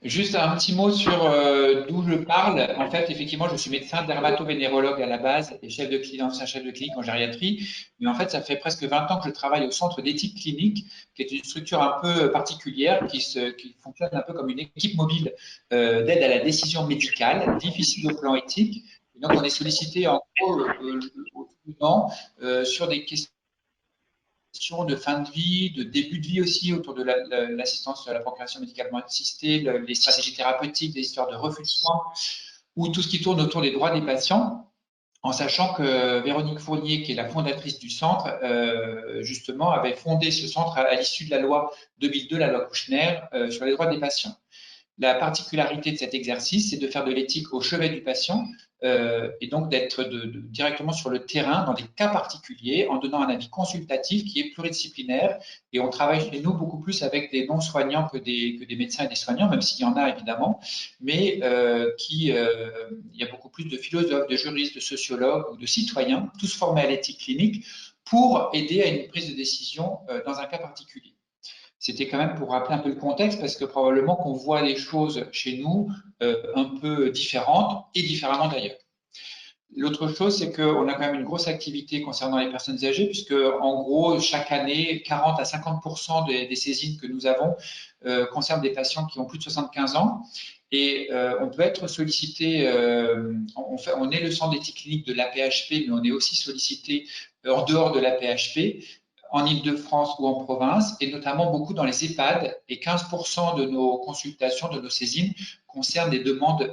Juste un petit mot sur d'où je parle. En fait, effectivement, je suis médecin dermato-vénérologue à la base et ancien chef de clinique en gériatrie. Mais en fait, ça fait presque 20 ans que je travaille au centre d'éthique clinique, qui est une structure un peu particulière, qui fonctionne un peu comme une équipe mobile d'aide à la décision médicale, difficile au plan éthique. Et donc, on est sollicité en gros au tout du temps sur des questions de fin de vie, de début de vie aussi, autour de l'assistance à la procréation médicalement assistée, les stratégies thérapeutiques, des histoires de refus de soins, ou tout ce qui tourne autour des droits des patients, en sachant que Véronique Fournier, qui est la fondatrice du centre, justement, avait fondé ce centre à l'issue de la loi 2002, la loi Kouchner, sur les droits des patients. La particularité de cet exercice, c'est de faire de l'éthique au chevet du patient et donc d'être directement sur le terrain dans des cas particuliers en donnant un avis consultatif qui est pluridisciplinaire. Et on travaille chez nous beaucoup plus avec des non-soignants que des médecins et des soignants, même s'il y en a évidemment, mais il y a beaucoup plus de philosophes, de juristes, de sociologues ou de citoyens, tous formés à l'éthique clinique, pour aider à une prise de décision dans un cas particulier. C'était quand même pour rappeler un peu le contexte, parce que probablement qu'on voit les choses chez nous un peu différentes et différemment d'ailleurs. L'autre chose, c'est qu'on a quand même une grosse activité concernant les personnes âgées, puisque en gros, chaque année, 40 à 50% des saisines que nous avons concernent des patients qui ont plus de 75 ans. Et on peut être sollicité, on est le centre d'éthique clinique de l'AP-HP, mais on est aussi sollicité en dehors de l'AP-HP, en Ile-de-France ou en province, et notamment beaucoup dans les EHPAD. Et 15% de nos consultations, de nos saisines, concernent des demandes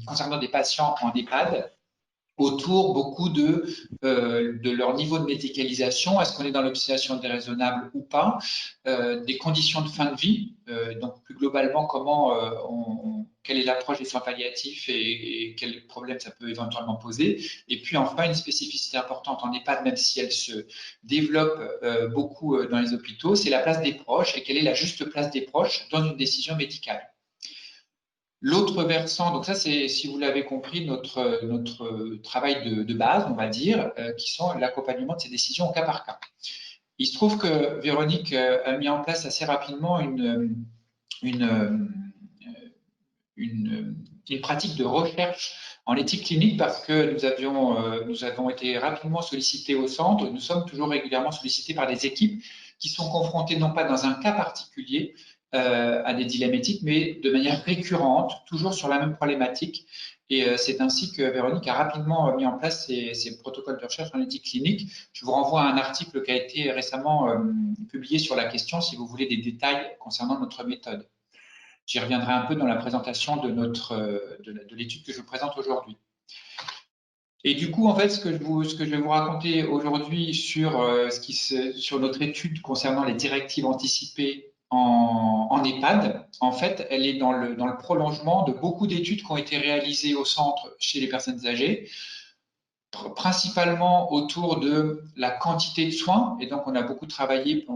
concernant des patients en EHPAD, autour beaucoup de leur niveau de médicalisation, est-ce qu'on est dans l'observation déraisonnable ou pas, des conditions de fin de vie, donc plus globalement quelle est l'approche des soins palliatifs et quels problèmes ça peut éventuellement poser, et puis enfin une spécificité importante en EHPAD, même si elle se développe beaucoup dans les hôpitaux, c'est la place des proches et quelle est la juste place des proches dans une décision médicale. L'autre versant, donc ça c'est, si vous l'avez compris, notre travail de base, on va dire, qui sont l'accompagnement de ces décisions au cas par cas. Il se trouve que Véronique a mis en place assez rapidement une, une pratique de recherche en éthique clinique, parce que nous avons été rapidement sollicités au centre. Nous sommes toujours régulièrement sollicités par des équipes qui sont confrontées non pas dans un cas particulier à des dilemmes éthiques, mais de manière récurrente, toujours sur la même problématique. Et c'est ainsi que Véronique a rapidement mis en place ces protocoles de recherche en éthique clinique. Je vous renvoie à un article qui a été récemment publié sur la question, si vous voulez des détails concernant notre méthode. J'y reviendrai un peu dans la présentation de l'étude que je vous présente aujourd'hui. Et du coup, en fait, ce que je vais vous raconter aujourd'hui sur notre étude concernant les directives anticipées en EHPAD, en fait, elle est dans le prolongement de beaucoup d'études qui ont été réalisées au centre chez les personnes âgées, principalement autour de la quantité de soins. Et donc, on a beaucoup travaillé,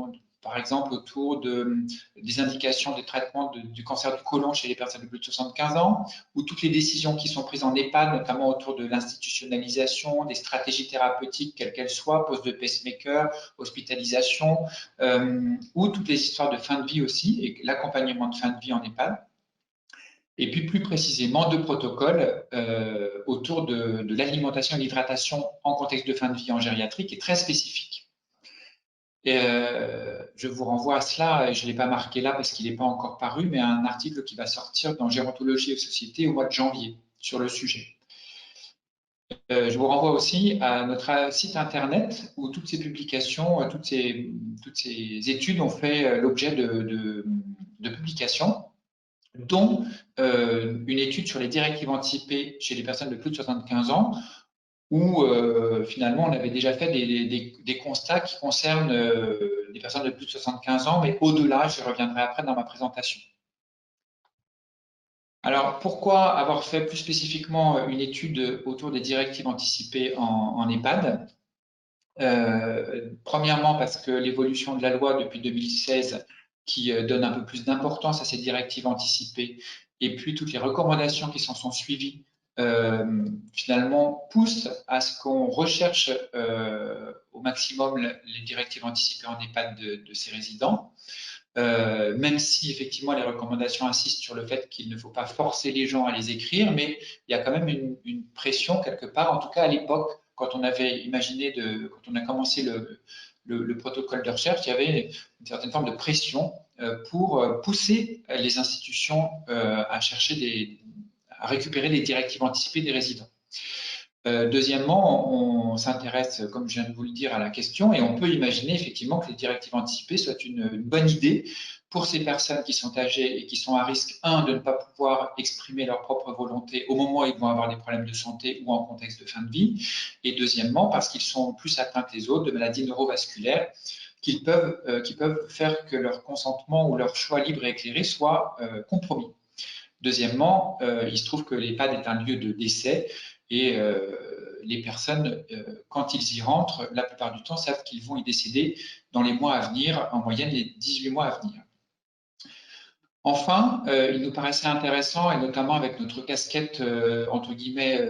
par exemple, autour des indications des traitements du cancer du côlon chez les personnes de plus de 75 ans, ou toutes les décisions qui sont prises en EHPAD, notamment autour de l'institutionnalisation, des stratégies thérapeutiques, quelles qu'elles soient, pose de pacemaker, hospitalisation, ou toutes les histoires de fin de vie aussi, et l'accompagnement de fin de vie en EHPAD. Et puis plus précisément, deux protocoles autour de l'alimentation et l'hydratation en contexte de fin de vie en gériatrie, qui est très spécifique. Et je vous renvoie à cela, et je ne l'ai pas marqué là parce qu'il n'est pas encore paru, mais un article qui va sortir dans Gérontologie et Société au mois de janvier sur le sujet. Je vous renvoie aussi à notre site internet où toutes ces publications, toutes ces études ont fait l'objet de publications, dont une étude sur les directives anticipées chez les personnes de plus de 75 ans, où finalement on avait déjà fait des constats qui concernent les personnes de plus de 75 ans, mais au-delà, je reviendrai après dans ma présentation. Alors, pourquoi avoir fait plus spécifiquement une étude autour des directives anticipées en EHPAD? Premièrement, parce que l'évolution de la loi depuis 2016 qui donne un peu plus d'importance à ces directives anticipées, et puis toutes les recommandations qui s'en sont suivies, finalement poussent à ce qu'on recherche au maximum les directives anticipées en EHPAD de ces résidents. même si effectivement les recommandations insistent sur le fait qu'il ne faut pas forcer les gens à les écrire, mais il y a quand même une pression quelque part, en tout cas à l'époque, quand on avait imaginé, quand on a commencé le protocole de recherche, il y avait une certaine forme de pression pour pousser les institutions à chercher à récupérer des directives anticipées des résidents. Deuxièmement, on s'intéresse, comme je viens de vous le dire, à la question et on peut imaginer effectivement que les directives anticipées soient une bonne idée pour ces personnes qui sont âgées et qui sont à risque, de ne pas pouvoir exprimer leur propre volonté au moment où ils vont avoir des problèmes de santé ou en contexte de fin de vie, et deuxièmement, parce qu'ils sont plus atteints que les autres de maladies neurovasculaires qui peuvent faire que leur consentement ou leur choix libre et éclairé soit compromis. Deuxièmement, il se trouve que l'EHPAD est un lieu de décès et les personnes, quand ils y rentrent, la plupart du temps savent qu'ils vont y décéder dans les mois à venir, en moyenne les 18 mois à venir. Enfin, il nous paraissait intéressant, et notamment avec notre casquette, entre guillemets,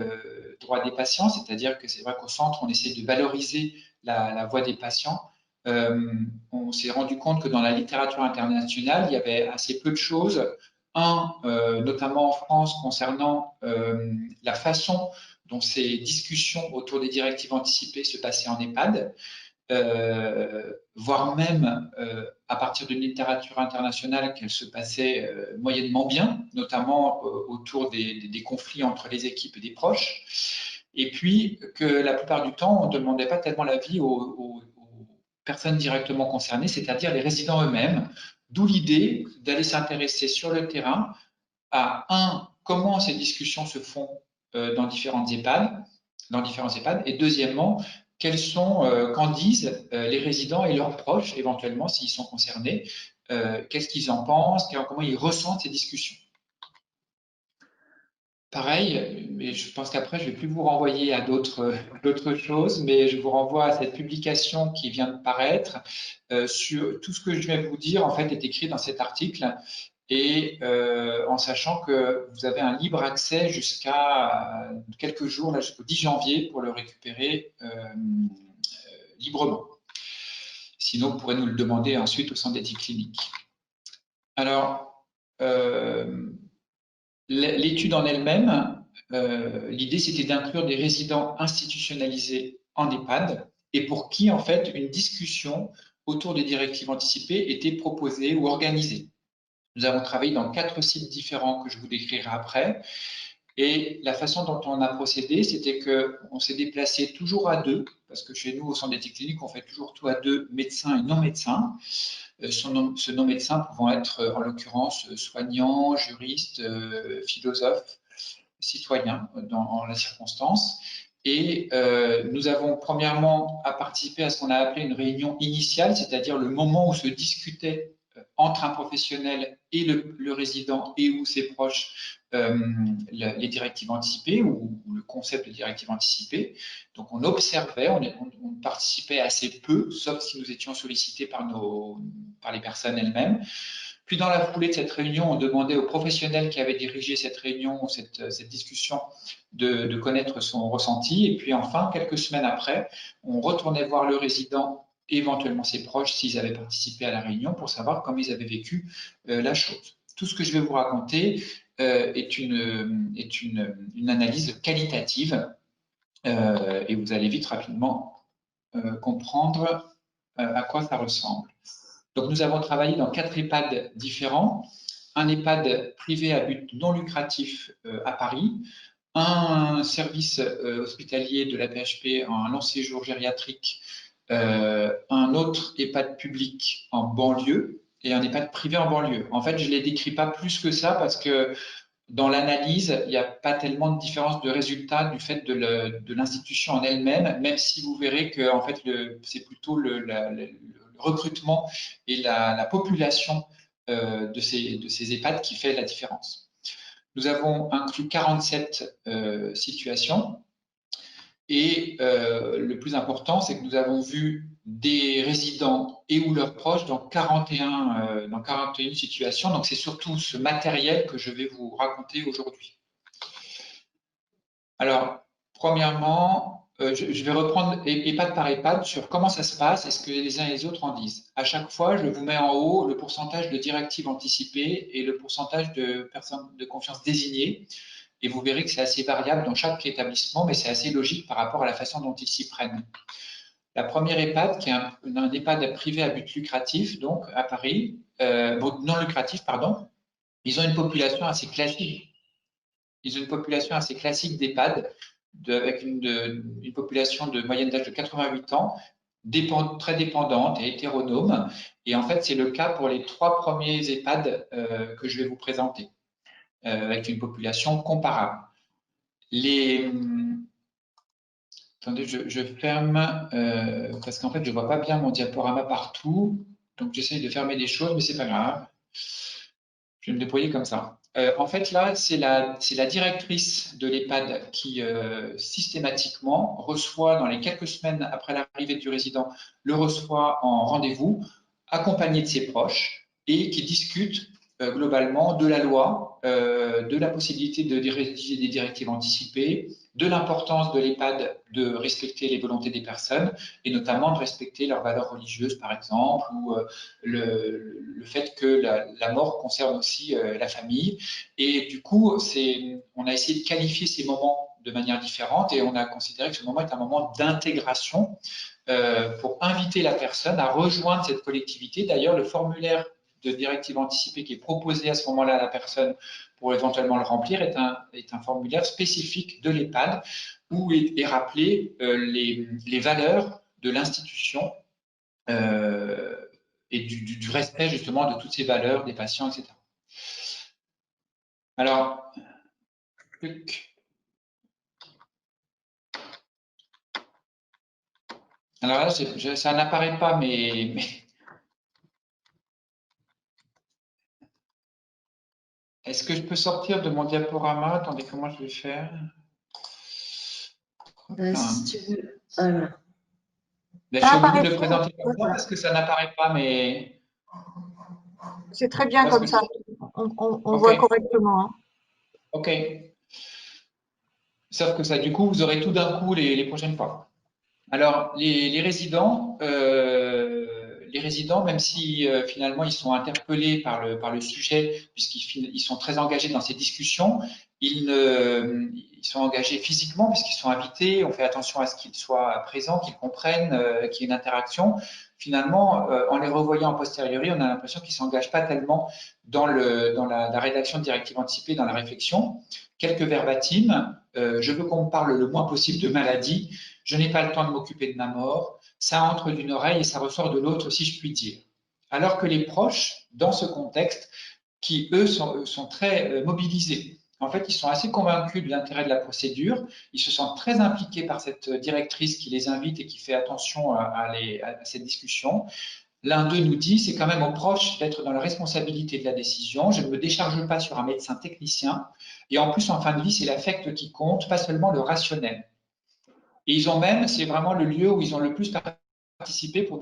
droit des patients, c'est-à-dire que c'est vrai qu'au centre, on essaie de valoriser la voix des patients. On s'est rendu compte que dans la littérature internationale, il y avait assez peu de choses. Notamment en France, concernant la façon dont ces discussions autour des directives anticipées se passaient en EHPAD, voire même à partir d'une littérature internationale qu'elle se passait moyennement bien, notamment autour des conflits entre les équipes et des proches. Et puis que la plupart du temps, on ne demandait pas tellement l'avis aux personnes directement concernées, c'est-à-dire les résidents eux-mêmes, d'où l'idée d'aller s'intéresser sur le terrain à, comment ces discussions se font dans différents EHPAD, et deuxièmement, qu'en disent les résidents et leurs proches, éventuellement, s'ils sont concernés, qu'est-ce qu'ils en pensent, comment ils ressentent ces discussions. Pareil, mais je pense qu'après, je ne vais plus vous renvoyer à d'autres choses, mais je vous renvoie à cette publication qui vient de paraître. Sur tout ce que je vais vous dire, en fait, est écrit dans cet article, et en sachant que vous avez un libre accès jusqu'à quelques jours, là, jusqu'au 10 janvier, pour le récupérer librement. Sinon, vous pourrez nous le demander ensuite au centre d'éthique clinique. Alors, l'étude en elle-même, l'idée c'était d'inclure des résidents institutionnalisés en EHPAD et pour qui en fait une discussion autour des directives anticipées était proposée ou organisée. Nous avons travaillé dans 4 sites différents que je vous décrirai après. Et la façon dont on a procédé, c'était qu'on s'est déplacé toujours à deux, parce que chez nous, au centre d'éthique clinique, on fait toujours tout à deux, médecins et non-médecins. Ce non-médecin pouvant être, en l'occurrence, soignant, juriste, philosophe, citoyen dans la circonstance. Et nous avons premièrement à participer à ce qu'on a appelé une réunion initiale, c'est-à-dire le moment où se discutait entre un professionnel et le résident et ou ses proches les directives anticipées ou le concept de directive anticipée. Donc on observait, on participait assez peu, sauf si nous étions sollicités par les personnes elles-mêmes. Puis dans la foulée de cette réunion, on demandait aux professionnels qui avaient dirigé cette réunion, cette discussion, de connaître son ressenti. Et puis enfin, quelques semaines après, on retournait voir le résident, éventuellement ses proches, s'ils avaient participé à la réunion, pour savoir comment ils avaient vécu la chose. Tout ce que je vais vous raconter est une analyse qualitative et vous allez vite rapidement comprendre à quoi ça ressemble. Donc, nous avons travaillé dans 4 EHPAD différents. Un EHPAD privé à but non lucratif à Paris, un service hospitalier de la PHP en long séjour gériatrique, un autre EHPAD public en banlieue et un EHPAD privé en banlieue. En fait, je ne les décris pas plus que ça parce que dans l'analyse, il n'y a pas tellement de différence de résultat du fait de l'institution en elle-même, même si vous verrez que en fait, c'est plutôt le recrutement et la population de ces EHPAD qui fait la différence. Nous avons inclus 47 situations et le plus important, c'est que nous avons vu des résidents et ou leurs proches dans 41 situations. Donc, c'est surtout ce matériel que je vais vous raconter aujourd'hui. Alors, premièrement, je vais reprendre EHPAD par EHPAD sur comment ça se passe et ce que les uns et les autres en disent. À chaque fois, je vous mets en haut le pourcentage de directives anticipées et le pourcentage de personnes de confiance désignées. Et vous verrez que c'est assez variable dans chaque établissement, mais c'est assez logique par rapport à la façon dont ils s'y prennent. La première EHPAD, qui est un EHPAD privé à but lucratif, donc à Paris, non lucratif, pardon, ils ont une population assez classique. Ils ont une population assez classique d'EHPAD, avec une population de moyenne d'âge de 88 ans, très dépendante et hétéronome. Et en fait, c'est le cas pour les 3 premiers EHPAD que je vais vous présenter, avec une population comparable. Attendez, je ferme parce qu'en fait, je ne vois pas bien mon diaporama partout. Donc, j'essaye de fermer des choses, mais c'est pas grave. Je vais me débrouiller comme ça. En fait, là, c'est la directrice de l'EHPAD qui systématiquement reçoit, dans les quelques semaines après l'arrivée du résident, le reçoit en rendez-vous, accompagné de ses proches, et qui discute globalement de la loi, de la possibilité de rédiger des directives anticipées, de l'importance de l'EHPAD de respecter les volontés des personnes, et notamment de respecter leurs valeurs religieuses, par exemple, ou le fait que la mort concerne aussi la famille. Et du coup, on a essayé de qualifier ces moments de manière différente et on a considéré que ce moment est un moment d'intégration pour inviter la personne à rejoindre cette collectivité. D'ailleurs, le formulaire de directive anticipée qui est proposé à ce moment-là à la personne pour éventuellement le remplir est un formulaire spécifique de l'EHPAD où est rappelé les valeurs de l'institution et du respect justement de toutes ces valeurs des patients, etc. Alors, là, ça n'apparaît pas, mais est-ce que je peux sortir de mon diaporama? Attendez, comment je vais faire? Si tu veux. Là, je suis obligé de le présenter comme ça parce que ça n'apparaît pas, mais c'est très bien comme ça. On voit correctement. Hein. OK. Sauf que ça, du coup, vous aurez tout d'un coup les prochaines fois. Alors, les résidents, même si finalement ils sont interpellés par le sujet, puisqu'ils sont très engagés dans ces discussions, ils sont engagés physiquement puisqu'ils sont invités, on fait attention à ce qu'ils soient présents, qu'ils comprennent, qu'il y ait une interaction. Finalement, en les revoyant a posteriori, on a l'impression qu'ils ne s'engagent pas tellement dans la rédaction de directives anticipées, dans la réflexion. Quelques verbatims, je veux qu'on me parle le moins possible de maladie, je n'ai pas le temps de m'occuper de ma mort, ça entre d'une oreille et ça ressort de l'autre, si je puis dire. Alors que les proches, dans ce contexte, qui eux sont très mobilisés, en fait, ils sont assez convaincus de l'intérêt de la procédure, ils se sentent très impliqués par cette directrice qui les invite et qui fait attention à cette discussion. L'un d'eux nous dit, c'est quand même aux proches d'être dans la responsabilité de la décision, je ne me décharge pas sur un médecin technicien, et en plus, en fin de vie, c'est l'affect qui compte, pas seulement le rationnel. Et ils ont même, c'est vraiment le lieu où ils ont le plus participé pour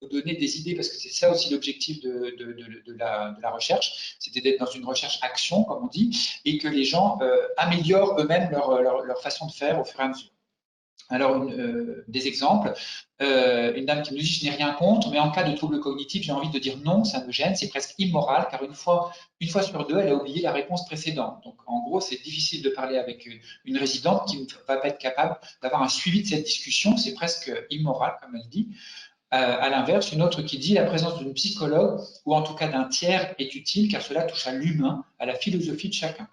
nous donner des idées, parce que c'est ça aussi l'objectif de la recherche, c'était d'être dans une recherche-action, comme on dit, et que les gens améliorent eux-mêmes leur façon de faire au fur et à mesure. Alors, des exemples, une dame qui me dit, je n'ai rien contre, mais en cas de trouble cognitif, j'ai envie de dire non, ça me gêne, c'est presque immoral, car une fois sur deux, elle a oublié la réponse précédente. Donc, en gros, c'est difficile de parler avec une résidente qui ne va pas être capable d'avoir un suivi de cette discussion, c'est presque immoral, comme elle dit. À l'inverse, une autre qui dit, la présence d'une psychologue, ou en tout cas d'un tiers, est utile, car cela touche à l'humain, à la philosophie de chacun.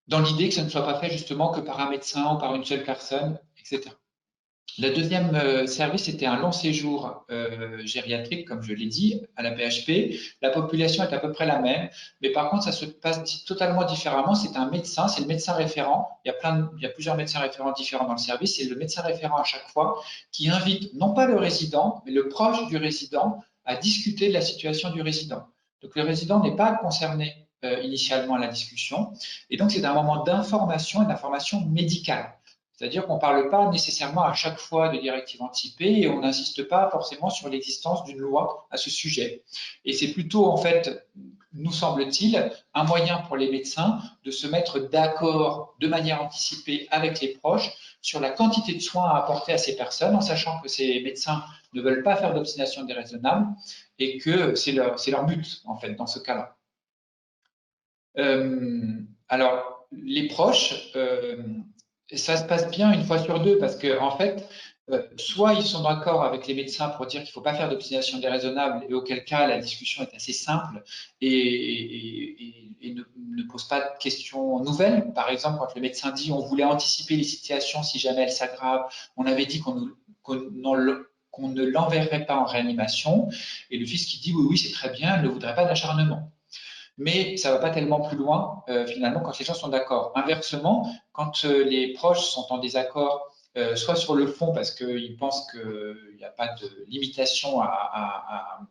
Dans l'idée que ça ne soit pas fait justement que par un médecin ou par une seule personne, etc. Le deuxième service était un long séjour gériatrique, comme je l'ai dit, à la PHP. La population est à peu près la même, mais par contre, ça se passe totalement différemment. C'est un médecin, c'est le médecin référent. Il y a plusieurs médecins référents différents dans le service. C'est le médecin référent à chaque fois qui invite non pas le résident, mais le proche du résident à discuter de la situation du résident. Donc, le résident n'est pas concerné initialement à la discussion. Et donc, c'est un moment d'information et d'information médicale. C'est-à-dire qu'on ne parle pas nécessairement à chaque fois de directives anticipées et on n'insiste pas forcément sur l'existence d'une loi à ce sujet. Et c'est plutôt en fait nous semble-t-il, un moyen pour les médecins de se mettre d'accord de manière anticipée avec les proches sur la quantité de soins à apporter à ces personnes, en sachant que ces médecins ne veulent pas faire d'obstination déraisonnable et que c'est leur but, en fait, dans ce cas-là. Alors, les proches, ça se passe bien une fois sur deux parce que, en fait, soit ils sont d'accord avec les médecins pour dire qu'il ne faut pas faire d'obstination déraisonnable, et auquel cas la discussion est assez simple et ne pose pas de questions nouvelles. Par exemple, quand le médecin dit on voulait anticiper les situations si jamais elles s'aggravent, on avait dit qu'on ne l'enverrait pas en réanimation, et le fils qui dit oui, oui, c'est très bien, elle ne voudrait pas d'acharnement. Mais ça ne va pas tellement plus loin, finalement, quand les gens sont d'accord. Inversement, quand les proches sont en désaccord, soit sur le fond, parce qu'ils pensent qu'il n'y a pas de limitation à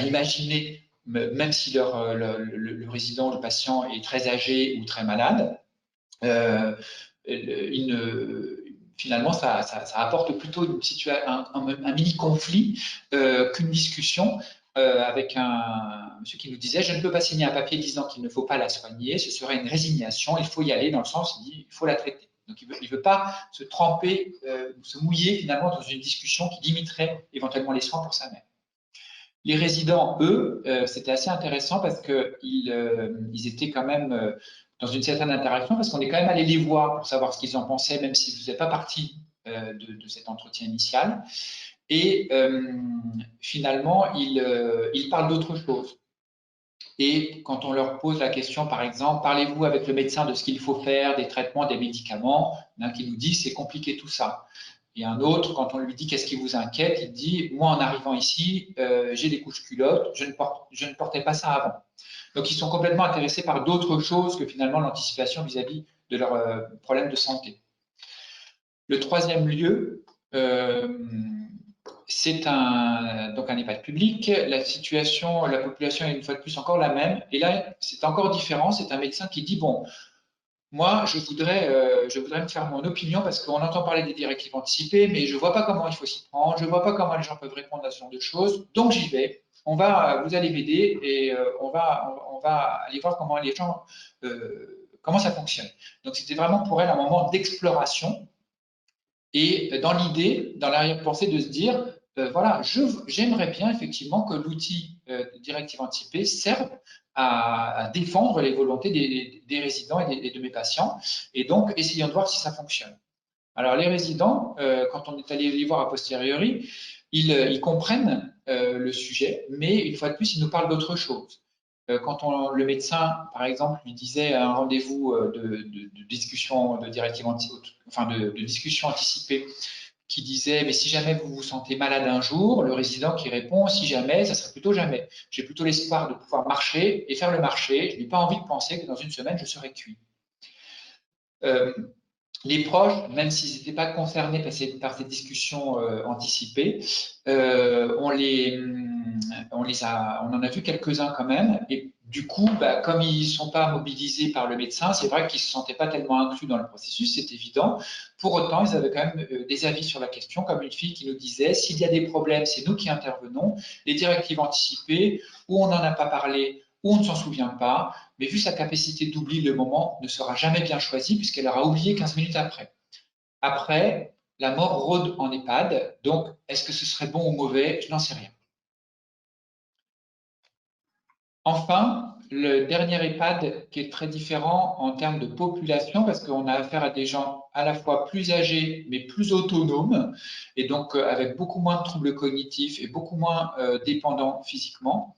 imaginer, même si le résident ou le patient est très âgé ou très malade, finalement, ça apporte plutôt un mini-conflit qu'une discussion avec un monsieur qui nous disait « Je ne peux pas signer un papier disant qu'il ne faut pas la soigner, ce serait une résignation, il faut y aller dans le sens, il dit, il faut la traiter. » Donc, il ne veut pas se tremper, se mouiller finalement dans une discussion qui limiterait éventuellement les soins pour sa mère. Les résidents, eux, c'était assez intéressant parce qu'ils étaient quand même dans une certaine interaction, parce qu'on est quand même allé les voir pour savoir ce qu'ils en pensaient, même s'ils ne faisaient pas partie de cet entretien initial. Et finalement, ils parlent d'autre chose. Et quand on leur pose la question, par exemple, parlez-vous avec le médecin de ce qu'il faut faire, des traitements, des médicaments, il y en a qui nous dit c'est compliqué tout ça. Et un autre, quand on lui dit qu'est-ce qui vous inquiète, il dit moi en arrivant ici, j'ai des couches culottes, je ne portais pas ça avant. Donc ils sont complètement intéressés par d'autres choses que finalement l'anticipation vis-à-vis de leurs problèmes de santé. Le troisième lieu, c'est donc un EHPAD public. La situation, la population est une fois de plus encore la même. Et là, c'est encore différent. C'est un médecin qui dit bon, moi, je voudrais me faire mon opinion parce qu'on entend parler des directives anticipées, mais je ne vois pas comment il faut s'y prendre, je ne vois pas comment les gens peuvent répondre à ce genre de choses, donc j'y vais. Vous allez m'aider et on va aller voir comment les gens, comment ça fonctionne. Donc c'était vraiment pour elle un moment d'exploration et dans l'idée, dans l'arrière-pensée de se dire, voilà, j'aimerais bien effectivement que l'outil de directive anticipée serve à défendre les volontés des résidents et de mes patients, et donc essayons de voir si ça fonctionne. Alors les résidents, quand on est allé les voir a posteriori, ils comprennent le sujet, mais une fois de plus, ils nous parlent d'autre chose. Quand le médecin, par exemple, lui disait à un rendez-vous de discussion de directive enfin de discussion anticipée, qui disait mais si jamais vous vous sentez malade un jour, le résident qui répond si jamais, ça serait plutôt jamais. J'ai plutôt l'espoir de pouvoir marcher et faire le marché. Je n'ai pas envie de penser que dans une semaine je serai cuit. Les proches, même s'ils n'étaient pas concernés par ces discussions anticipées, on en a vu quelques-uns quand même. Et du coup, comme ils ne sont pas mobilisés par le médecin, c'est vrai qu'ils ne se sentaient pas tellement inclus dans le processus, c'est évident. Pour autant, ils avaient quand même des avis sur la question, comme une fille qui nous disait, s'il y a des problèmes, c'est nous qui intervenons. Les directives anticipées, où on n'en a pas parlé, où on ne s'en souvient pas, mais vu sa capacité d'oubli, le moment ne sera jamais bien choisi puisqu'elle aura oublié 15 minutes après. Après, la mort rôde en EHPAD, donc est-ce que ce serait bon ou mauvais? Je n'en sais rien. Enfin, le dernier EHPAD qui est très différent en termes de population parce qu'on a affaire à des gens à la fois plus âgés mais plus autonomes et donc avec beaucoup moins de troubles cognitifs et beaucoup moins dépendants physiquement.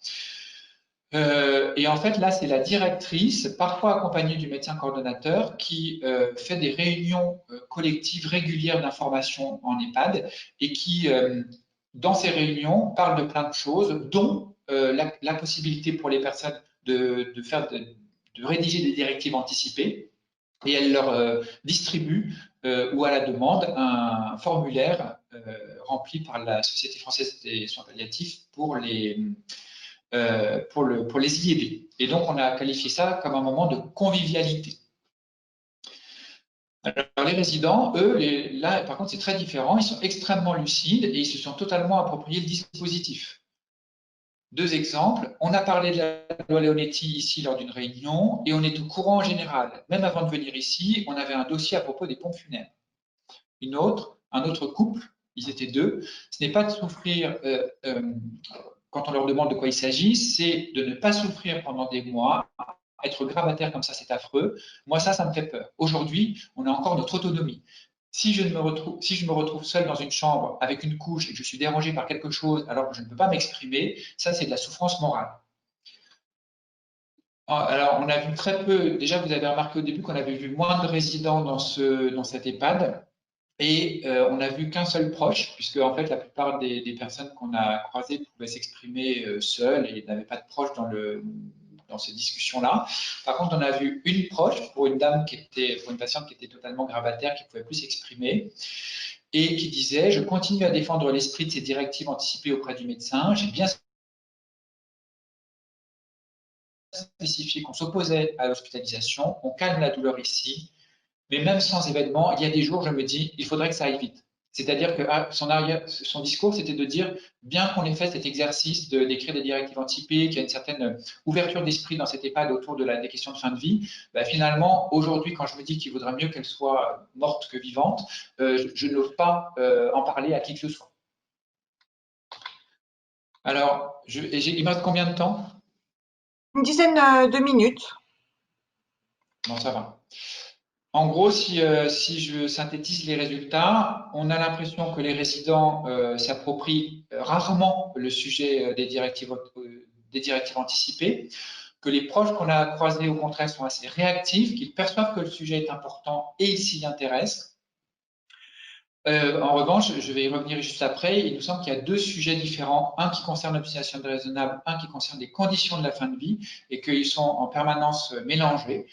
Et en fait, là, c'est la directrice, parfois accompagnée du médecin coordonnateur, qui fait des réunions collectives régulières d'information en EHPAD et qui, dans ces réunions, parle de plein de choses, dont la possibilité pour les personnes de rédiger des directives anticipées. Et elle leur distribue, ou à la demande, un formulaire rempli par la Société française des soins palliatifs pour les IEB. Et donc, on a qualifié ça comme un moment de convivialité. Alors, les résidents, eux, là, par contre, c'est très différent. Ils sont extrêmement lucides et ils se sont totalement appropriés le dispositif. Deux exemples. On a parlé de la loi Leonetti ici lors d'une réunion et on est au courant en général. Même avant de venir ici, on avait un dossier à propos des pompes funèbres. Un autre couple, ils étaient deux, ce n'est pas de souffrir quand on leur demande de quoi il s'agit, c'est de ne pas souffrir pendant des mois. Être grabataire comme ça, c'est affreux. Moi, ça me fait peur. Aujourd'hui, on a encore notre autonomie. Si je me retrouve seul dans une chambre avec une couche et que je suis dérangé par quelque chose alors que je ne peux pas m'exprimer, ça, c'est de la souffrance morale. Alors, on a vu très peu, déjà vous avez remarqué au début qu'on avait vu moins de résidents dans cet EHPAD. Et on n'a vu qu'un seul proche, puisque en fait la plupart des personnes qu'on a croisées pouvaient s'exprimer seules et n'avaient pas de proche dans ces discussions-là. Par contre, on a vu une proche pour une patiente qui était totalement grabataire, qui ne pouvait plus s'exprimer, et qui disait: je continue à défendre l'esprit de ces directives anticipées auprès du médecin. J'ai bien spécifié qu'on s'opposait à l'hospitalisation, on calme la douleur ici. Mais même sans événement, il y a des jours, je me dis, il faudrait que ça aille vite. C'est-à-dire que son discours, c'était de dire, bien qu'on ait fait cet exercice d'écrire des directives anticipées, qu'il y a une certaine ouverture d'esprit dans cet EHPAD autour des questions de fin de vie, bah finalement, aujourd'hui, quand je me dis qu'il vaudrait mieux qu'elle soit morte que vivante, je n'ose pas en parler à qui que ce soit. Alors, il me reste combien de temps? Une dizaine de minutes. Bon, ça va. En gros, si je synthétise les résultats, on a l'impression que les résidents s'approprient rarement le sujet des directives anticipées, que les proches qu'on a croisés au contraire sont assez réactifs, qu'ils perçoivent que le sujet est important et ils s'y intéressent. En revanche, je vais y revenir juste après, il nous semble qu'il y a deux sujets différents, un qui concerne l'obstination déraisonnable, un qui concerne les conditions de la fin de vie, et qu'ils sont en permanence mélangés.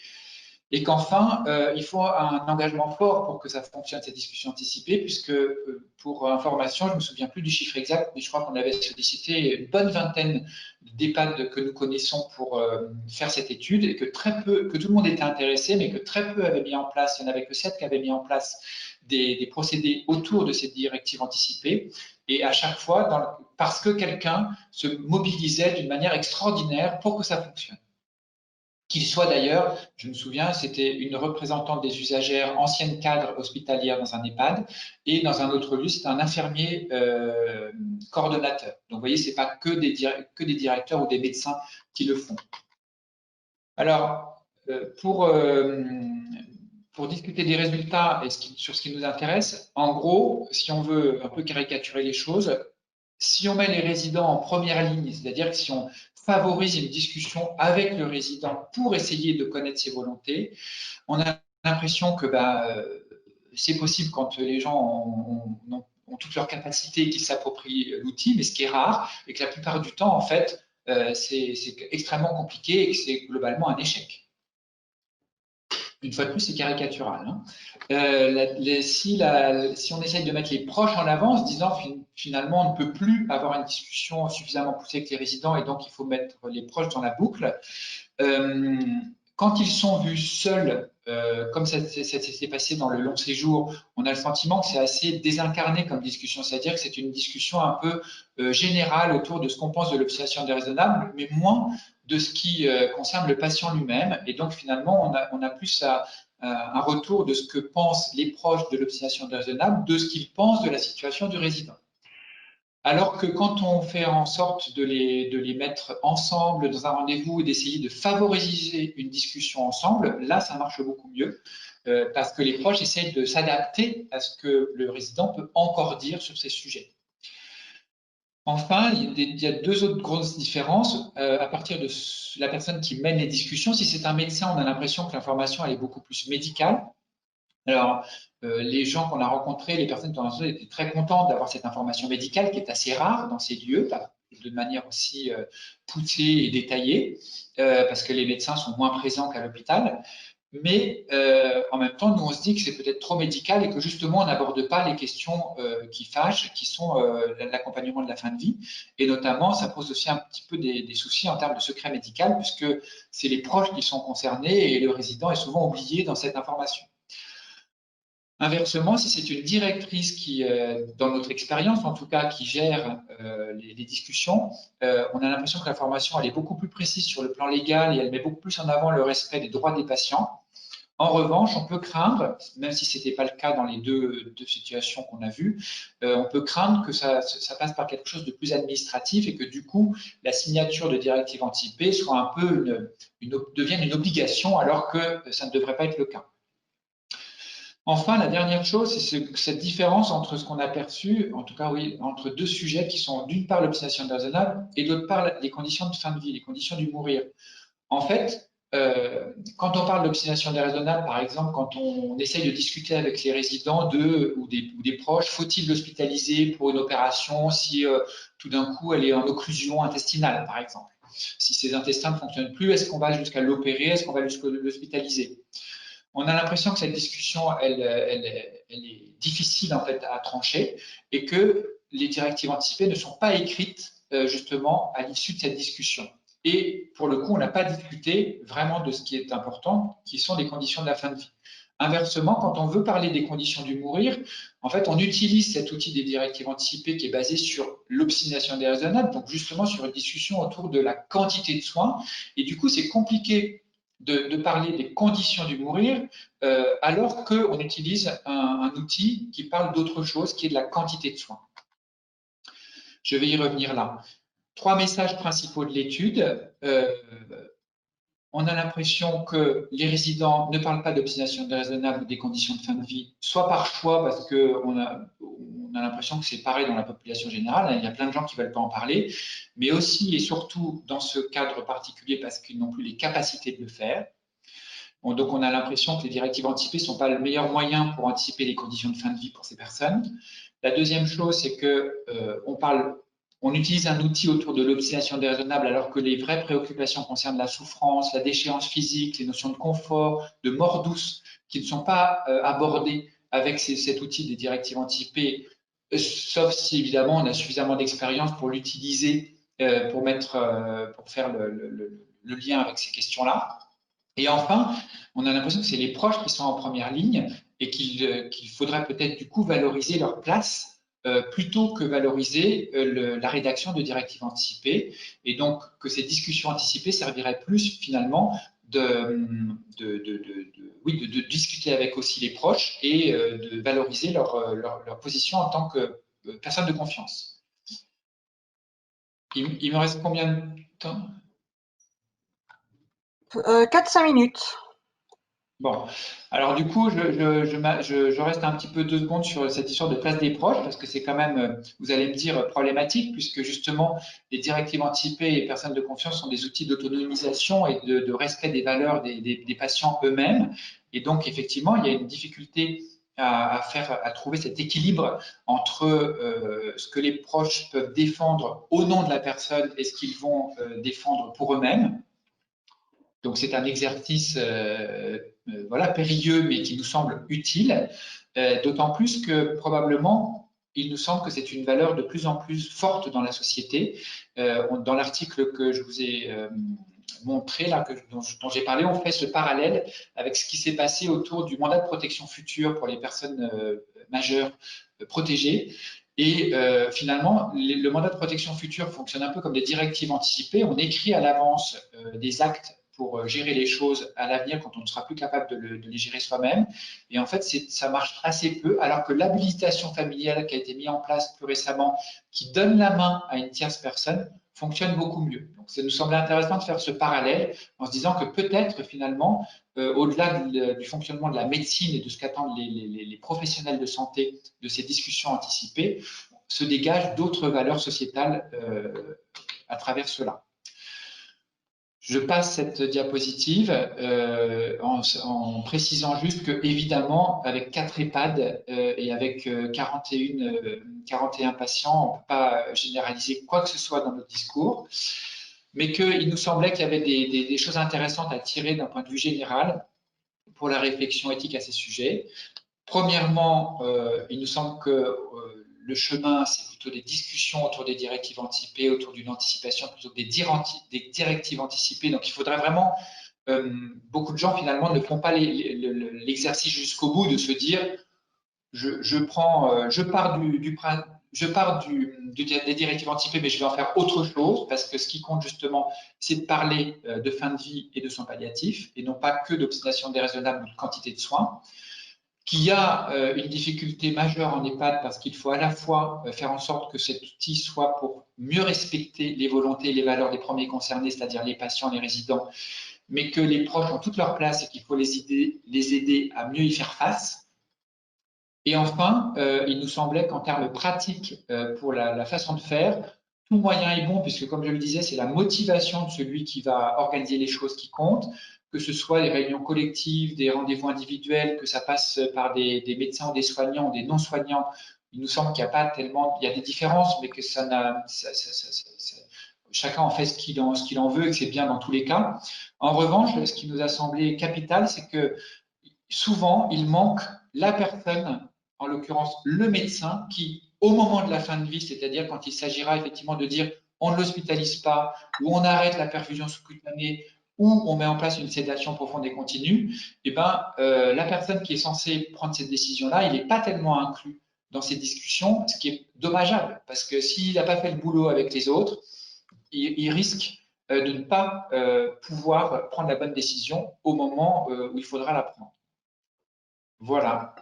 Et qu'enfin, il faut un engagement fort pour que ça fonctionne, cette discussion anticipée, puisque pour information, je ne me souviens plus du chiffre exact, mais je crois qu'on avait sollicité une bonne vingtaine d'EHPAD que nous connaissons pour faire cette étude, et que tout le monde était intéressé, mais que très peu avaient mis en place, il n'y en avait que 7 qui avaient mis en place des procédés autour de cette directive anticipée. Et à chaque fois, parce que quelqu'un se mobilisait d'une manière extraordinaire pour que ça fonctionne. Qu'il soit d'ailleurs, je me souviens, c'était une représentante des usagères, ancienne cadre hospitalière dans un EHPAD, et dans un autre lieu, c'était un infirmier coordonnateur. Donc vous voyez, ce n'est pas que des directeurs ou des médecins qui le font. Alors, pour discuter des résultats et sur ce qui nous intéresse, en gros, si on veut un peu caricaturer les choses, si on met les résidents en première ligne, c'est-à-dire que si on favorise une discussion avec le résident pour essayer de connaître ses volontés, on a l'impression que c'est possible quand les gens ont toutes leurs capacités et qu'ils s'approprient l'outil, mais ce qui est rare, et que la plupart du temps, en fait, c'est extrêmement compliqué et que c'est globalement un échec. Une fois de plus, c'est caricatural. Hein. Si on essaye de mettre les proches en avant, en se disant finalement on ne peut plus avoir une discussion suffisamment poussée avec les résidents et donc il faut mettre les proches dans la boucle, quand ils sont vus seuls, comme ça s'est passé dans le long séjour, on a le sentiment que c'est assez désincarné comme discussion, c'est-à-dire que c'est une discussion un peu générale autour de ce qu'on pense de l'obstination déraisonnable, mais moins de ce qui concerne le patient lui-même. Et donc finalement, on a plus un retour de ce que pensent les proches de l'obstination déraisonnable, de ce qu'ils pensent de la situation du résident. Alors que quand on fait en sorte de les mettre ensemble dans un rendez-vous et d'essayer de favoriser une discussion ensemble, là, ça marche beaucoup mieux parce que les proches essayent de s'adapter à ce que le résident peut encore dire sur ces sujets. Enfin, il y a deux autres grosses différences. À partir de la personne qui mène les discussions, si c'est un médecin, on a l'impression que l'information elle est beaucoup plus médicale. Alors, les gens qu'on a rencontrés, les personnes qu'on a rencontrées étaient très contentes d'avoir cette information médicale qui est assez rare dans ces lieux, de manière aussi poussée et détaillée, parce que les médecins sont moins présents qu'à l'hôpital. Mais en même temps, nous, on se dit que c'est peut-être trop médical et que justement, on n'aborde pas les questions qui fâchent, qui sont l'accompagnement de la fin de vie. Et notamment, ça pose aussi un petit peu des soucis en termes de secret médical, puisque c'est les proches qui sont concernés et le résident est souvent oublié dans cette information. Inversement, si c'est une directrice qui, dans notre expérience en tout cas, qui gère les discussions, on a l'impression que la formation elle est beaucoup plus précise sur le plan légal et elle met beaucoup plus en avant le respect des droits des patients. En revanche, on peut craindre, même si ce n'était pas le cas dans les deux situations qu'on a vues, on peut craindre que ça passe par quelque chose de plus administratif et que du coup, la signature de directives anticipées soit un peu devienne une obligation alors que ça ne devrait pas être le cas. Enfin, la dernière chose, c'est cette différence entre ce qu'on a perçu, en tout cas oui, entre deux sujets qui sont d'une part l'obstination déraisonnable et d'autre part les conditions de fin de vie, les conditions du mourir. En fait, quand on parle d'obstination déraisonnable, par exemple, quand on essaye de discuter avec les résidents ou des proches, faut-il l'hospitaliser pour une opération si tout d'un coup elle est en occlusion intestinale, par exemple. Si ses intestins ne fonctionnent plus, est-ce qu'on va jusqu'à l'opérer, est-ce qu'on va jusqu'à l'hospitaliser? On a l'impression que cette discussion, elle est difficile en fait à trancher et que les directives anticipées ne sont pas écrites justement à l'issue de cette discussion. Et pour le coup, on n'a pas discuté vraiment de ce qui est important, qui sont les conditions de la fin de vie. Inversement, quand on veut parler des conditions du mourir, en fait, on utilise cet outil des directives anticipées qui est basé sur l'obstination déraisonnable, donc justement sur une discussion autour de la quantité de soins. Et du coup, c'est compliqué de parler des conditions du mourir alors qu'on utilise un outil qui parle d'autre chose, qui est de la quantité de soins. Je vais y revenir là. 3 messages principaux de l'étude. On a l'impression que les résidents ne parlent pas d'obstination déraisonnable ou des conditions de fin de vie, soit par choix, parce qu'on a l'impression que c'est pareil dans la population générale, il y a plein de gens qui ne veulent pas en parler, mais aussi et surtout dans ce cadre particulier parce qu'ils n'ont plus les capacités de le faire. Bon, donc, on a l'impression que les directives anticipées ne sont pas le meilleur moyen pour anticiper les conditions de fin de vie pour ces personnes. La deuxième chose, c'est que on utilise un outil autour de l'obstination déraisonnable alors que les vraies préoccupations concernent la souffrance, la déchéance physique, les notions de confort, de mort douce, qui ne sont pas abordées avec cet outil des directives anticipées, sauf si évidemment on a suffisamment d'expérience pour l'utiliser, pour faire le lien avec ces questions-là. Et enfin, on a l'impression que c'est les proches qui sont en première ligne et qu'il faudrait peut-être du coup valoriser leur place plutôt que valoriser la rédaction de directives anticipées. Et donc que ces discussions anticipées serviraient plus finalement de discuter avec aussi les proches et de valoriser leur position en tant que personne de confiance. Il me reste combien de temps? 4-5 minutes. Bon, alors du coup, je reste un petit peu 2 secondes sur cette histoire de place des proches, parce que c'est quand même, vous allez me dire, problématique, puisque justement, les directives anticipées et personnes de confiance sont des outils d'autonomisation et de respect des valeurs des patients eux-mêmes. Et donc, effectivement, il y a une difficulté à trouver cet équilibre entre ce que les proches peuvent défendre au nom de la personne et ce qu'ils vont défendre pour eux-mêmes. Donc c'est un exercice voilà, périlleux, mais qui nous semble utile, d'autant plus que probablement, il nous semble que c'est une valeur de plus en plus forte dans la société. Dans l'article que je vous ai montré, là, dont j'ai parlé, on fait ce parallèle avec ce qui s'est passé autour du mandat de protection future pour les personnes majeures protégées. Et finalement, le mandat de protection future fonctionne un peu comme des directives anticipées. On écrit à l'avance des actes pour gérer les choses à l'avenir quand on ne sera plus capable de les gérer soi-même. Et en fait, ça marche assez peu, alors que l'habilitation familiale qui a été mise en place plus récemment, qui donne la main à une tierce personne, fonctionne beaucoup mieux. Donc, ça nous semblait intéressant de faire ce parallèle en se disant que peut-être finalement, au-delà du fonctionnement de la médecine et de ce qu'attendent les professionnels de santé de ces discussions anticipées, se dégagent d'autres valeurs sociétales à travers cela. Je passe cette diapositive en précisant juste que, évidemment, avec 4 EHPAD et avec 41 patients, on ne peut pas généraliser quoi que ce soit dans notre discours, mais qu'il nous semblait qu'il y avait des choses intéressantes à tirer d'un point de vue général pour la réflexion éthique à ces sujets. Premièrement, il nous semble que le chemin, c'est plutôt des discussions autour des directives anticipées, autour d'une anticipation plutôt que des directives anticipées. Donc, il faudrait vraiment, beaucoup de gens finalement ne font pas l'exercice jusqu'au bout de se dire, des directives anticipées, mais je vais en faire autre chose parce que ce qui compte justement, c'est de parler de fin de vie et de soins palliatifs et non pas que d'obstination déraisonnable ou de quantité de soins. Qu'il y a une difficulté majeure en EHPAD parce qu'il faut à la fois faire en sorte que cet outil soit pour mieux respecter les volontés et les valeurs des premiers concernés, c'est-à-dire les patients, les résidents, mais que les proches ont toute leur place et qu'il faut les aider à mieux y faire face. Et enfin, il nous semblait qu'en termes pratiques pour la façon de faire, tout moyen est bon, puisque comme je le disais, c'est la motivation de celui qui va organiser les choses qui compte, que ce soit des réunions collectives, des rendez-vous individuels, que ça passe par des médecins ou des soignants ou des non-soignants. Il nous semble qu'il n'y a pas tellement, il y a des différences, mais que chacun en fait ce qu'il en veut et que c'est bien dans tous les cas. En revanche, ce qui nous a semblé capital, c'est que souvent, il manque la personne, en l'occurrence le médecin, qui, au moment de la fin de vie, c'est-à-dire quand il s'agira effectivement de dire on ne l'hospitalise pas, ou on arrête la perfusion sous-cutanée, ou on met en place une sédation profonde et continue, eh ben, la personne qui est censée prendre cette décision-là, il n'est pas tellement inclus dans ces discussions, ce qui est dommageable, parce que s'il n'a pas fait le boulot avec les autres, il risque de ne pas pouvoir prendre la bonne décision au moment où il faudra la prendre. Voilà.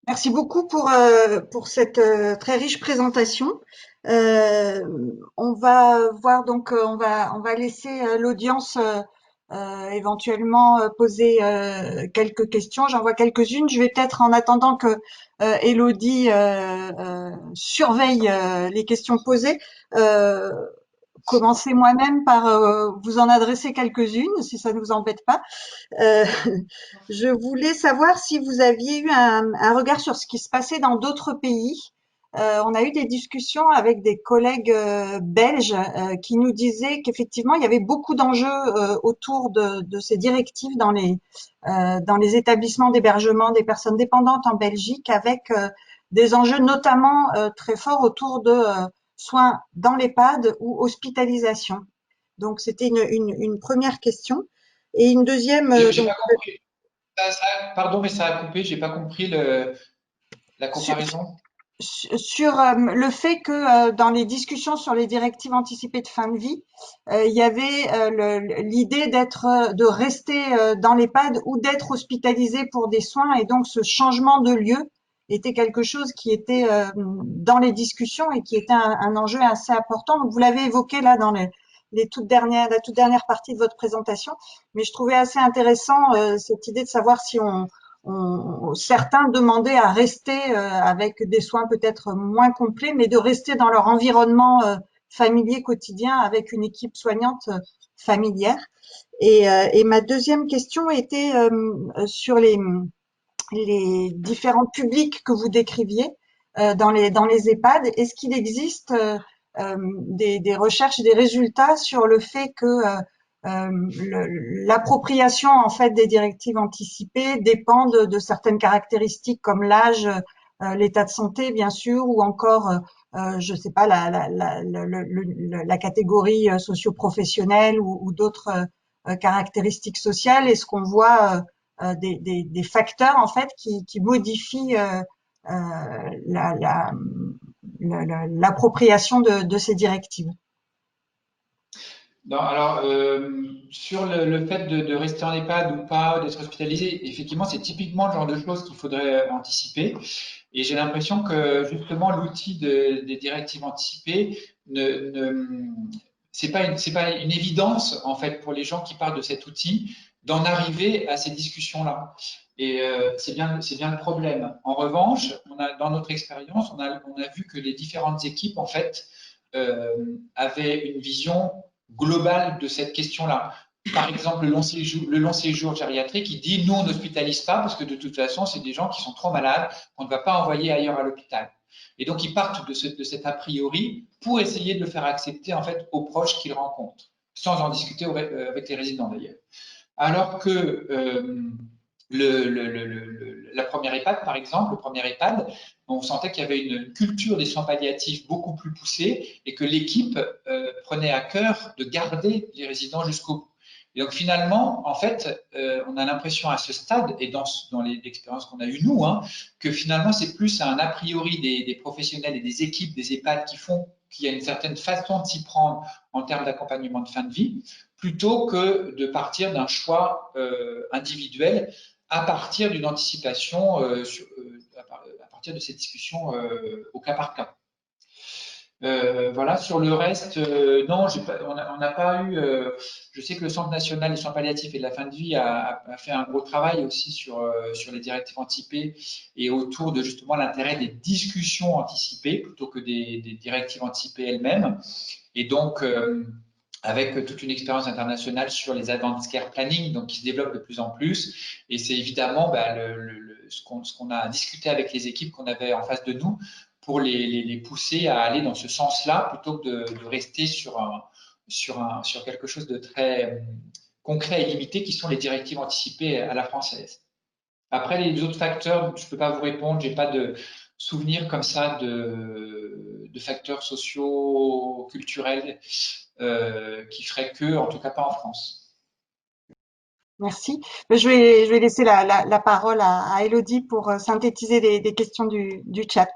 Merci beaucoup pour cette très riche présentation. On va voir donc, on va laisser l'audience éventuellement poser quelques questions. J'en vois quelques-unes. Je vais peut-être, en attendant que Élodie surveille les questions posées, commencer moi-même par vous en adresser quelques-unes, si ça ne vous embête pas. Euh, je voulais savoir si vous aviez eu un regard sur ce qui se passait dans d'autres pays. On a eu des discussions avec des collègues belges qui nous disaient qu'effectivement, il y avait beaucoup d'enjeux autour de ces directives dans les établissements d'hébergement des personnes dépendantes en Belgique, avec des enjeux notamment très forts autour de soins dans l'EHPAD ou hospitalisation. Donc, c'était une première question. Et une deuxième, J'ai pas compris. Pardon, mais ça a coupé. J'ai pas compris la sur, comparaison. sur le fait que dans les discussions sur les directives anticipées de fin de vie, il y avait l'idée de rester dans l'EHPAD ou d'être hospitalisé pour des soins, et donc ce changement de lieu était quelque chose qui était dans les discussions et qui était un enjeu assez important. Donc, vous l'avez évoqué là dans la toute dernière partie de votre présentation, mais je trouvais assez intéressant cette idée de savoir si certains demandaient à rester avec des soins peut-être moins complets, mais de rester dans leur environnement familier quotidien avec une équipe soignante familière. Et ma deuxième question était sur les différents publics que vous décriviez dans les EHPAD. Est-ce qu'il existe des recherches, des résultats sur le fait que l'appropriation en fait des directives anticipées dépend de certaines caractéristiques comme l'âge, l'état de santé bien sûr, ou encore je sais pas la catégorie socio-professionnelle ou d'autres caractéristiques sociales. Est-ce qu'on voit des facteurs en fait qui modifient l'appropriation de ces directives? Non, alors, sur le fait de rester en EHPAD ou pas, d'être hospitalisé, effectivement, c'est typiquement le genre de choses qu'il faudrait anticiper. Et j'ai l'impression que justement, l'outil des directives anticipées c'est pas une évidence en fait pour les gens qui parlent de cet outil d'en arriver à ces discussions-là. Et c'est bien le problème. En revanche, dans notre expérience, on a vu que les différentes équipes en fait avaient une vision globale de cette question-là. Par exemple, le long séjour gériatrique, il dit nous, on n'hospitalise pas parce que de toute façon, c'est des gens qui sont trop malades, qu'on ne va pas envoyer ailleurs à l'hôpital. Et donc, ils partent de cet a priori pour essayer de le faire accepter en fait aux proches qu'ils rencontrent, sans en discuter avec les résidents d'ailleurs. Alors que la première EHPAD, par exemple, le premier EHPAD, on sentait qu'il y avait une culture des soins palliatifs beaucoup plus poussée et que l'équipe prenait à cœur de garder les résidents jusqu'au bout. Et donc finalement, en fait, on a l'impression à ce stade, et dans les expériences qu'on a eues nous, hein, que finalement c'est plus un a priori des professionnels et des équipes des EHPAD qui font qu'il y a une certaine façon de s'y prendre en termes d'accompagnement de fin de vie, plutôt que de partir d'un choix individuel à partir d'une anticipation, à partir de ces discussions au cas par cas. Voilà, sur le reste, non, on n'a pas eu. Je sais que le Centre national des soins palliatifs et de la fin de vie a fait un gros travail aussi sur les directives anticipées et autour de justement l'intérêt des discussions anticipées plutôt que des directives anticipées elles-mêmes. Et donc, avec toute une expérience internationale sur les advanced care planning, donc qui se développe de plus en plus. Et c'est évidemment ce qu'on a discuté avec les équipes qu'on avait en face de nous pour les pousser à aller dans ce sens-là plutôt que de rester sur quelque chose de très concret et limité qui sont les directives anticipées à la française. Après, les autres facteurs, je ne peux pas vous répondre, j'ai pas de souvenir comme ça de facteurs sociaux, culturels qui ferait que, en tout cas pas en France. Merci. Je vais laisser la parole à Elodie pour synthétiser des questions du chat.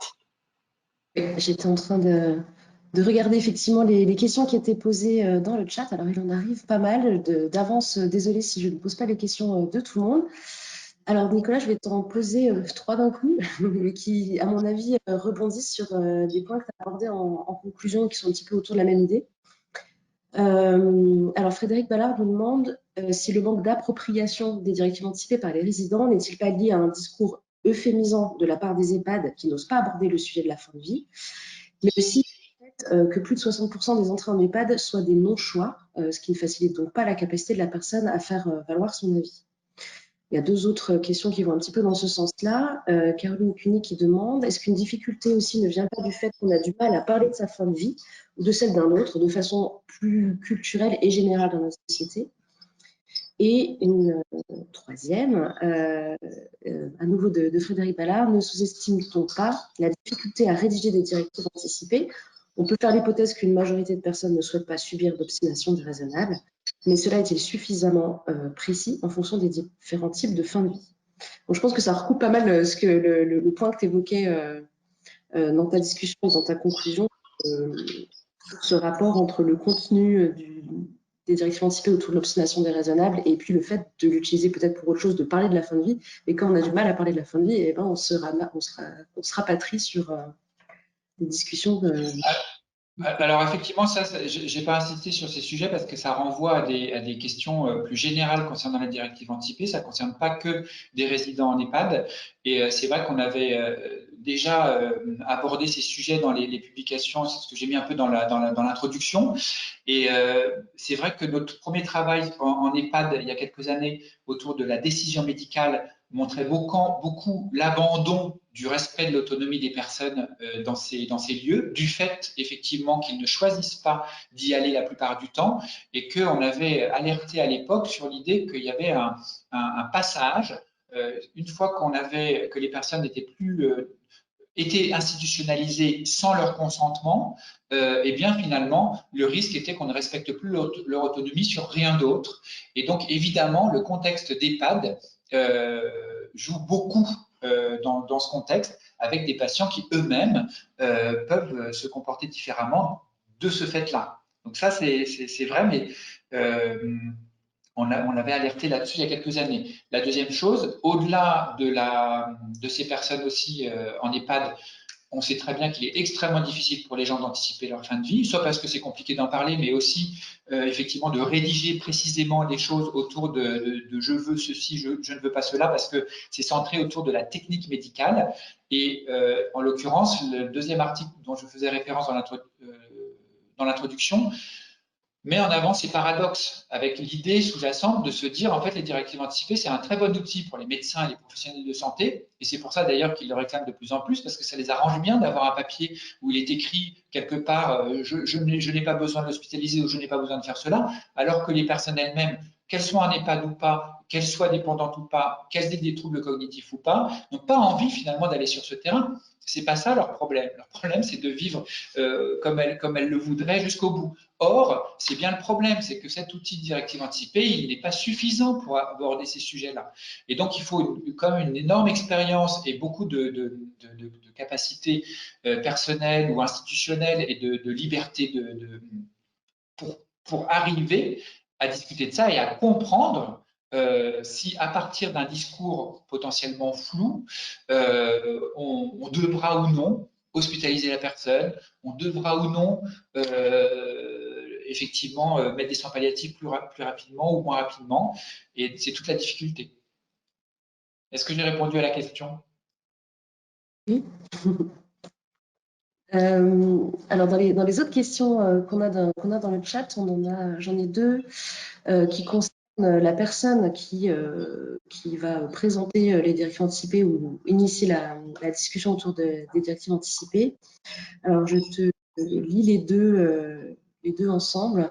J'étais en train de regarder effectivement les questions qui étaient posées dans le chat. Alors, il en arrive pas mal d'avance. Désolée si je ne pose pas les questions de tout le monde. Alors, Nicolas, je vais t'en poser 3 d'un coup, qui, à mon avis, rebondissent sur des points que tu as abordés en conclusion, qui sont un petit peu autour de la même idée. Alors, Frédéric Ballard nous demande si le manque d'appropriation des directives anticipées par les résidents n'est-il pas lié à un discours euphémisant de la part des EHPAD qui n'osent pas aborder le sujet de la fin de vie, mais aussi que plus de 60% des entrées en EHPAD soient des non-choix, ce qui ne facilite donc pas la capacité de la personne à faire valoir son avis. Il y a 2 autres questions qui vont un petit peu dans ce sens-là. Caroline Cuny qui demande, est-ce qu'une difficulté aussi ne vient pas du fait qu'on a du mal à parler de sa fin de vie ou de celle d'un autre de façon plus culturelle et générale dans notre société? Et une troisième, à nouveau de Frédéric Ballard, ne sous-estime-t-on pas la difficulté à rédiger des directives anticipées? On peut faire l'hypothèse qu'une majorité de personnes ne souhaitent pas subir d'obstination déraisonnable, mais cela est-il suffisamment précis en fonction des différents types de fin de vie? Donc, je pense que ça recoupe pas mal le point que tu évoquais dans ta discussion, dans ta conclusion, ce rapport entre le contenu des directives anticipées autour de l'obstination déraisonnable et puis le fait de l'utiliser peut-être pour autre chose, de parler de la fin de vie. Et quand on a du mal à parler de la fin de vie, eh ben on se rapatrie sur des discussions. Alors effectivement, ça, j'ai pas insisté sur ces sujets parce que ça renvoie à des questions plus générales concernant la directive anticipée. Ça concerne pas que des résidents en EHPAD. Et c'est vrai qu'on avait déjà abordé ces sujets dans les publications. C'est ce que j'ai mis un peu dans l'introduction. Et c'est vrai que notre premier travail en EHPAD il y a quelques années autour de la décision médicale montrait beaucoup l'abandon du respect de l'autonomie des personnes dans ces lieux, du fait effectivement qu'ils ne choisissent pas d'y aller la plupart du temps, et qu'on avait alerté à l'époque sur l'idée qu'il y avait un passage, une fois que les personnes n'étaient plus étaient institutionnalisées sans leur consentement, et bien finalement, le risque était qu'on ne respecte plus leur autonomie sur rien d'autre. Et donc, évidemment, le contexte d'EHPAD joue beaucoup dans ce contexte, avec des patients qui eux-mêmes peuvent se comporter différemment de ce fait-là. Donc ça, c'est vrai, mais on avait alerté là-dessus il y a quelques années. La deuxième chose, au-delà de ces personnes aussi en EHPAD, on sait très bien qu'il est extrêmement difficile pour les gens d'anticiper leur fin de vie, soit parce que c'est compliqué d'en parler, mais aussi effectivement de rédiger précisément les choses autour de je veux ceci, je ne veux pas cela, parce que c'est centré autour de la technique médicale. Et en l'occurrence, le deuxième article dont je faisais référence dans l'introduction met en avant ces paradoxes, avec l'idée sous-jacente de se dire, en fait, les directives anticipées, c'est un très bon outil pour les médecins et les professionnels de santé, et c'est pour ça d'ailleurs qu'ils le réclament de plus en plus, parce que ça les arrange bien d'avoir un papier où il est écrit quelque part, je n'ai pas besoin de l'hospitaliser ou je n'ai pas besoin de faire cela, alors que les personnes elles-mêmes, qu'elles soient en EHPAD ou pas, qu'elles soient dépendantes ou pas, qu'elles aient des troubles cognitifs ou pas, n'ont pas envie finalement d'aller sur ce terrain. C'est pas ça leur problème. Leur problème, c'est de vivre comme elles le voudraient jusqu'au bout. Or, c'est bien le problème, c'est que cet outil de directive anticipée, il n'est pas suffisant pour aborder ces sujets-là. Et donc, il faut comme une énorme expérience et beaucoup de capacités personnelles ou institutionnelles et de liberté pour arriver à discuter de ça et à comprendre si à partir d'un discours potentiellement flou, on devra ou non hospitaliser la personne, on devra ou non effectivement mettre des soins palliatifs plus rapidement ou moins rapidement, et c'est toute la difficulté. Est-ce que j'ai répondu à la question? Oui. Alors dans les autres questions qu'on a dans le chat, j'en ai deux qui concernent la personne qui va présenter les directives anticipées ou initier la discussion autour des directives anticipées. Alors je te lis les deux ensemble.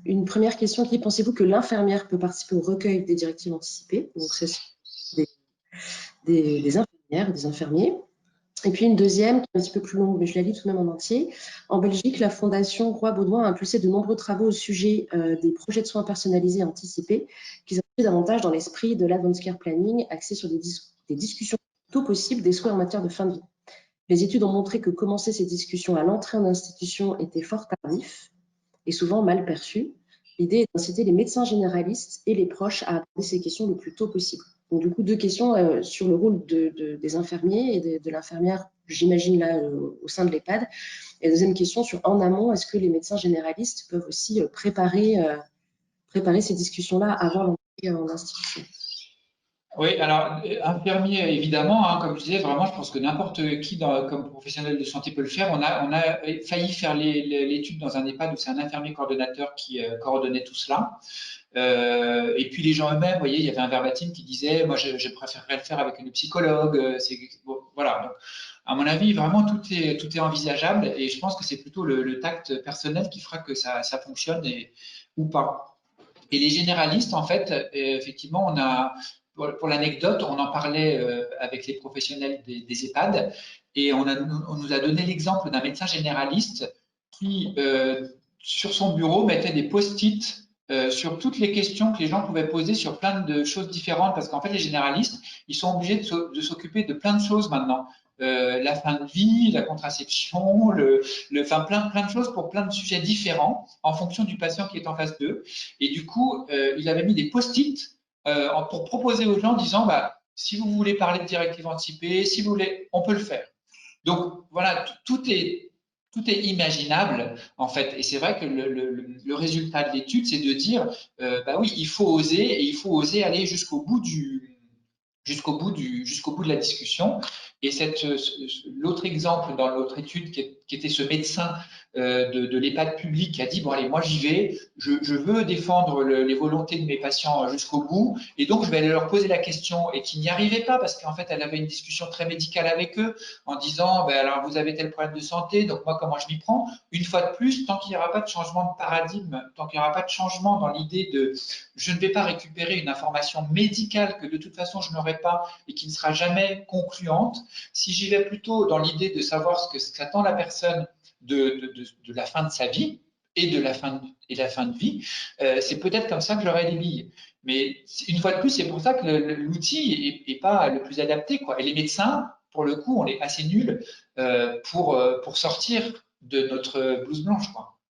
Une première question qui est: pensez-vous que l'infirmière peut participer au recueil des directives anticipées? Donc c'est des infirmières, des infirmiers. Et puis une deuxième, qui est un petit peu plus longue, mais je la lis tout de même en entier. En Belgique, la Fondation Roy-Baudouin a impulsé de nombreux travaux au sujet des projets de soins personnalisés et anticipés, qui s'inscrivent davantage dans l'esprit de l'Advanced Care Planning, axé sur des discussions tôt possibles des souhaits en matière de fin de vie. Les études ont montré que commencer ces discussions à l'entrée en institution était fort tardif et souvent mal perçu. L'idée est d'inciter les médecins généralistes et les proches à aborder ces questions le plus tôt possible. Donc, du coup, deux questions sur le rôle des infirmiers et de l'infirmière, j'imagine là, au sein de l'EHPAD. Et deuxième question sur en amont, est-ce que les médecins généralistes peuvent aussi préparer ces discussions-là avant l'entrée en institution? Oui, alors infirmier évidemment, hein, comme je disais, vraiment, je pense que n'importe qui comme professionnel de santé peut le faire. On a failli faire l'étude dans un EHPAD où c'est un infirmier coordonnateur qui coordonnait tout cela. Et puis les gens eux-mêmes, vous voyez, il y avait un verbatim qui disait, moi je préférerais le faire avec une psychologue. Bon, voilà. Donc, à mon avis, vraiment tout est envisageable et je pense que c'est plutôt le tact personnel qui fera que ça fonctionne ou pas. Et les généralistes, en fait, effectivement, on a pour l'anecdote, on en parlait avec les professionnels des EHPAD et on nous a donné l'exemple d'un médecin généraliste qui, sur son bureau, mettait des post-it sur toutes les questions que les gens pouvaient poser sur plein de choses différentes, parce qu'en fait, les généralistes, ils sont obligés de s'occuper de plein de choses maintenant. La fin de vie, la contraception, enfin plein de choses pour plein de sujets différents en fonction du patient qui est en face d'eux. Et du coup, il avait mis des post-it pour proposer aux gens en disant, bah, si vous voulez parler de directive anticipée, si vous voulez, on peut le faire. Donc voilà, tout est imaginable en fait. Et c'est vrai que le résultat de l'étude, c'est de dire, bah oui, il faut oser et il faut oser aller jusqu'au bout de la discussion. Et l'autre exemple dans l'autre étude qui était ce médecin de l'EHPAD public qui a dit, bon allez, moi j'y vais, je veux défendre les volontés de mes patients jusqu'au bout, et donc je vais aller leur poser la question, et qui n'y arrivait pas parce qu'en fait elle avait une discussion très médicale avec eux en disant, ben, alors vous avez tel problème de santé, donc moi comment je m'y prends? Une fois de plus, tant qu'il n'y aura pas de changement de paradigme, tant qu'il n'y aura pas de changement dans l'idée de je ne vais pas récupérer une information médicale que de toute façon je n'aurai pas et qui ne sera jamais concluante, si j'y vais plutôt dans l'idée de savoir ce qu'attend la personne de la fin de sa vie et de la fin de vie, c'est peut-être comme ça que j'aurai des billes. Mais une fois de plus, c'est pour ça que l'outil n'est pas le plus adapté, quoi. Et les médecins, pour le coup, on est assez nuls pour sortir de notre blouse blanche, quoi.